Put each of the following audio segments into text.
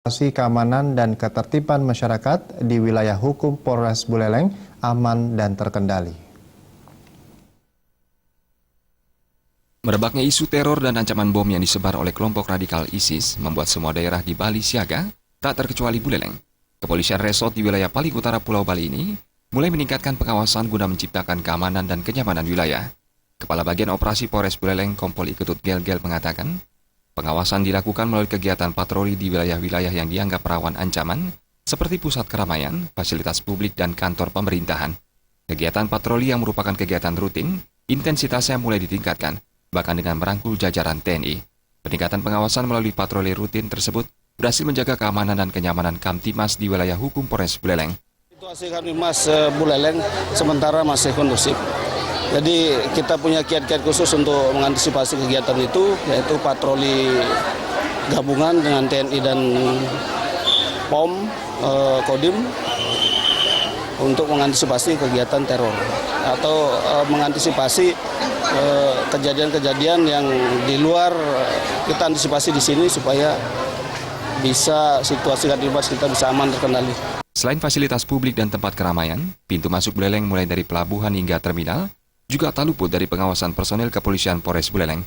Situasi keamanan dan ketertiban masyarakat di wilayah hukum Polres Buleleng aman dan terkendali. Merebaknya isu teror dan ancaman bom yang disebar oleh kelompok radikal ISIS membuat semua daerah di Bali siaga, tak terkecuali Buleleng. Kepolisian resort di wilayah paling utara Pulau Bali ini mulai meningkatkan pengawasan guna menciptakan keamanan dan kenyamanan wilayah. Kepala Bagian Operasi Polres Buleleng Kompol Iketut Gel-Gel mengatakan, pengawasan dilakukan melalui kegiatan patroli di wilayah-wilayah yang dianggap rawan ancaman, seperti pusat keramaian, fasilitas publik, dan kantor pemerintahan. Kegiatan patroli yang merupakan kegiatan rutin, intensitasnya mulai ditingkatkan, bahkan dengan merangkul jajaran TNI. Peningkatan pengawasan melalui patroli rutin tersebut berhasil menjaga keamanan dan kenyamanan Kamtimas di wilayah hukum Polres Buleleng. Situasi Kamtimas Buleleng sementara masih kondusif. Jadi kita punya kiat-kiat khusus untuk mengantisipasi kegiatan itu, yaitu patroli gabungan dengan TNI dan POM, Kodim, untuk mengantisipasi kegiatan teror atau mengantisipasi kejadian-kejadian yang di luar, kita antisipasi di sini supaya bisa situasi Kamtimas kita bisa aman terkendali. Selain fasilitas publik dan tempat keramaian, pintu masuk Buleleng mulai dari pelabuhan hingga terminal juga tak luput dari pengawasan personel kepolisian Polres Buleleng.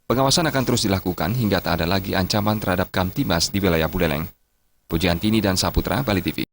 Pengawasan akan terus dilakukan hingga tak ada lagi ancaman terhadap Kamtimas di wilayah Buleleng. Pujiantini dan Saputra, Bali TV.